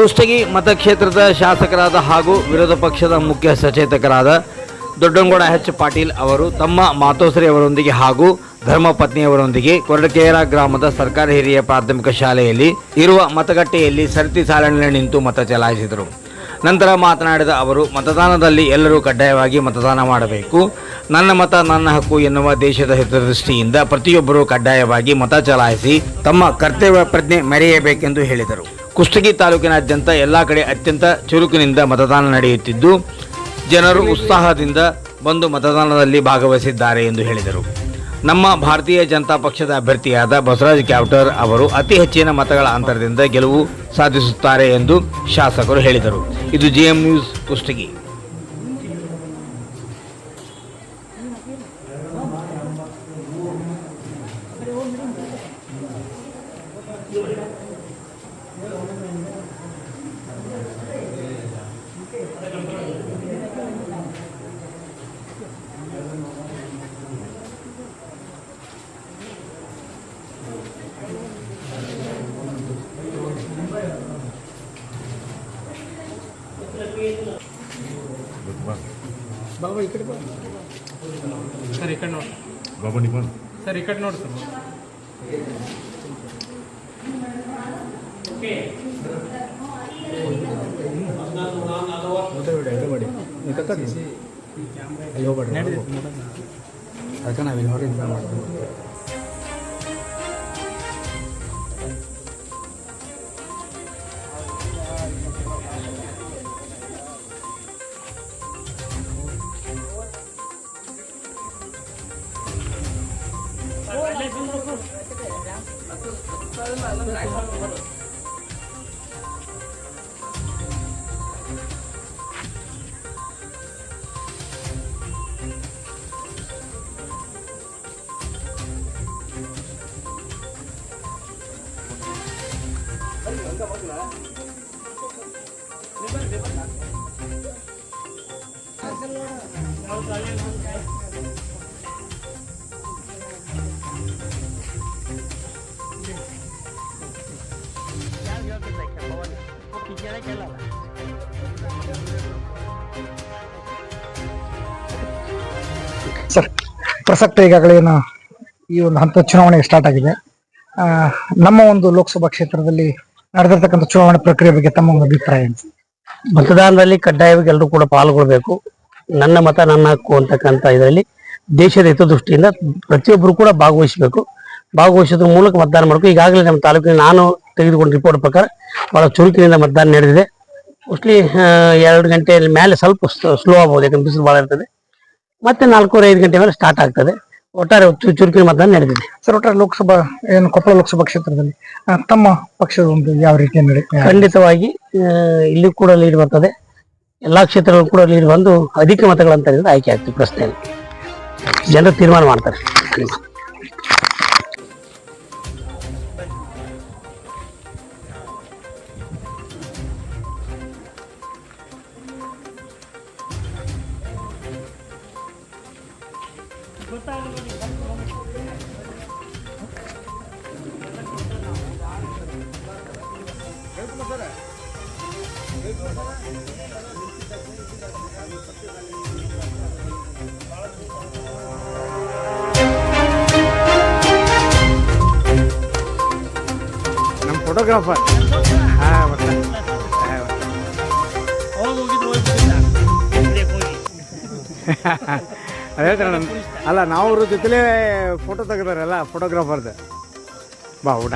ಕುಷ್ಟಗಿ ಮತಕ್ಷೇತ್ರದ ಶಾಸಕರಾದ ಹಾಗೂ ವಿರೋಧ ಪಕ್ಷದ ಮುಖ್ಯ ಸಚೇತಕರಾದ ದೊಡ್ಡಂಗೌಡ ಎಚ್ ಪಾಟೀಲ್ ಅವರು ತಮ್ಮ ಮಾತೋಶ್ರೀ ಅವರೊಂದಿಗೆ ಹಾಗೂ ಧರ್ಮಪತ್ನಿಯವರೊಂದಿಗೆ ಕೊರಟಗೆರೆ ಗ್ರಾಮದ ಸರ್ಕಾರಿ ಹಿರಿಯ ಪ್ರಾಥಮಿಕ ಶಾಲೆಯಲ್ಲಿ ಇರುವ ಮತಗಟ್ಟೆಯಲ್ಲಿ ಸರತಿ ಸಾಲಿನಲ್ಲಿ ನಿಂತು ಮತ ಚಲಾಯಿಸಿದರು. ನಂತರ ಮಾತನಾಡಿದ ಅವರು, ಮತದಾನದಲ್ಲಿ ಎಲ್ಲರೂ ಕಡ್ಡಾಯವಾಗಿ ಮತದಾನ ಮಾಡಬೇಕು. ನನ್ನ ಮತ ನನ್ನ ಹಕ್ಕು ಎನ್ನುವ ದೇಶದ ಹಿತದೃಷ್ಟಿಯಿಂದ ಪ್ರತಿಯೊಬ್ಬರೂ ಕಡ್ಡಾಯವಾಗಿ ಮತ ಚಲಾಯಿಸಿ ತಮ್ಮ ಕರ್ತವ್ಯ ಪ್ರಜ್ಞೆ ಮೆರೆಯಬೇಕೆಂದು ಹೇಳಿದರು. ಕುಷ್ಟಗಿ ತಾಲೂಕಿನಾದ್ಯಂತ ಎಲ್ಲ ಕಡೆ ಅತ್ಯಂತ ಚುರುಕಿನಿಂದ ಮತದಾನ ನಡೆಯುತ್ತಿದ್ದು ಜನರು ಉತ್ಸಾಹದಿಂದ ಬಂದು ಮತದಾನದಲ್ಲಿ ಭಾಗವಹಿಸಿದ್ದಾರೆ ಎಂದು ಹೇಳಿದರು. ನಮ್ಮ ಭಾರತೀಯ ಜನತಾ ಪಕ್ಷದ ಅಭ್ಯರ್ಥಿಯಾದ ಬಸವರಾಜ್ ಕ್ಯಾವಟರ್ ಅವರು ಅತಿ ಹೆಚ್ಚಿನ ಮತಗಳ ಅಂತರದಿಂದ ಗೆಲುವು ಸಾಧಿಸುತ್ತಾರೆ ಎಂದು ಶಾಸಕರು ಹೇಳಿದರು. ಇದು ಜಿಎಂ ನ್ಯೂಸ್ ಕುಷ್ಟಗಿ. बाबा इकडे बघ सर, इकडे नोट बाबा निघून सर, इकडे नोट सर. ಅದಕ್ಕೆ ನಾವಿಲ್ಲಿ ಹೊರಗಿಂದ ಮಾಡ್ತೀವಿ. ಸರ್, ಪ್ರಸಕ್ತ ಈಗಾಗಲೇ ಈ ಒಂದು ಹಂತದ ಚುನಾವಣೆ ಸ್ಟಾರ್ಟ್ ಆಗಿದೆ. ನಮ್ಮ ಒಂದು ಲೋಕಸಭಾ ಕ್ಷೇತ್ರದಲ್ಲಿ ನಡೆದಿರ್ತಕ್ಕಂಥ ಚುನಾವಣೆ ಪ್ರಕ್ರಿಯೆ ಬಗ್ಗೆ ತಮ್ಮ ಒಂದು ಅಭಿಪ್ರಾಯ ಏನು? ಮತದಾನದಲ್ಲಿ ಕಡ್ಡಾಯವಾಗಿ ಎಲ್ಲರೂ ಕೂಡ ಪಾಲ್ಗೊಳ್ಬೇಕು. ನನ್ನ ಮತ ನನ್ನ ಹಕ್ಕು ಅಂತಕ್ಕಂಥ ಇದರಲ್ಲಿ ದೇಶದ ಹಿತದೃಷ್ಟಿಯಿಂದ ಪ್ರತಿಯೊಬ್ಬರು ಕೂಡ ಭಾಗವಹಿಸೋದ್ರ ಮೂಲಕ ಮತದಾನ ಮಾಡಬೇಕು. ಈಗಾಗಲೇ ನಮ್ಮ ತಾಲೂಕಿನ ನಾನು ತೆಗೆದುಕೊಂಡ ರಿಪೋರ್ಟ್ ಪ್ರಕಾರ ಬಹಳ ಚುರುಕಿನಿಂದ ಮತದಾನ ನಡೆದಿದೆ. ಮೋಸ್ಟ್ಲಿ 2 ಗಂಟೆ ಮೇಲೆ ಸ್ವಲ್ಪ ಸ್ಲೋ ಆಗ್ಬೋದು, ಯಾಕಂದ್ರೆ ಬಿಸಿಲು ಭಾಳ ಇರ್ತದೆ. ಮತ್ತೆ 4-5 ಗಂಟೆ ಮೇಲೆ ಸ್ಟಾರ್ಟ್ ಆಗ್ತದೆ. ಒಟ್ಟಾರೆ ಚುರುಕಿನ ಮತದಾನ ನಡೆದಿದೆ. ಸರ್, ಒಟ್ಟಾರೆ ಲೋಕಸಭಾ ಕೊಪ್ಪಳ ಲೋಕಸಭಾ ಕ್ಷೇತ್ರದಲ್ಲಿ ತಮ್ಮ ಪಕ್ಷದ ಒಂದು ಯಾವ ರೀತಿ ಖಂಡಿತವಾಗಿ ಇಲ್ಲಿ ಕೂಡ ಲೀಡ್ ಬರ್ತದೆ. ಎಲ್ಲಾ ಕ್ಷೇತ್ರಗಳು ಕೂಡ ಲೀಡ್ ಬಂದು ಅಧಿಕ ಮತಗಳಂತ ಆಯ್ಕೆ ಆಗ್ತದೆ. ಪ್ರಶ್ನೆ ಜನರು ತೀರ್ಮಾನ ಮಾಡ್ತಾರೆ. ನಮ್ಮ ಫೋಟೋಗ್ರಾಫರ್ ಅದೇ ಅಲ್ಲ, ನಾವು ಜೊತೆಲೇ ಫೋಟೋ ತೆಗೆದಾರಲ್ಲ ಫೋಟೋಗ್ರಾಫರ್ದು. ಬಾ ಊಟ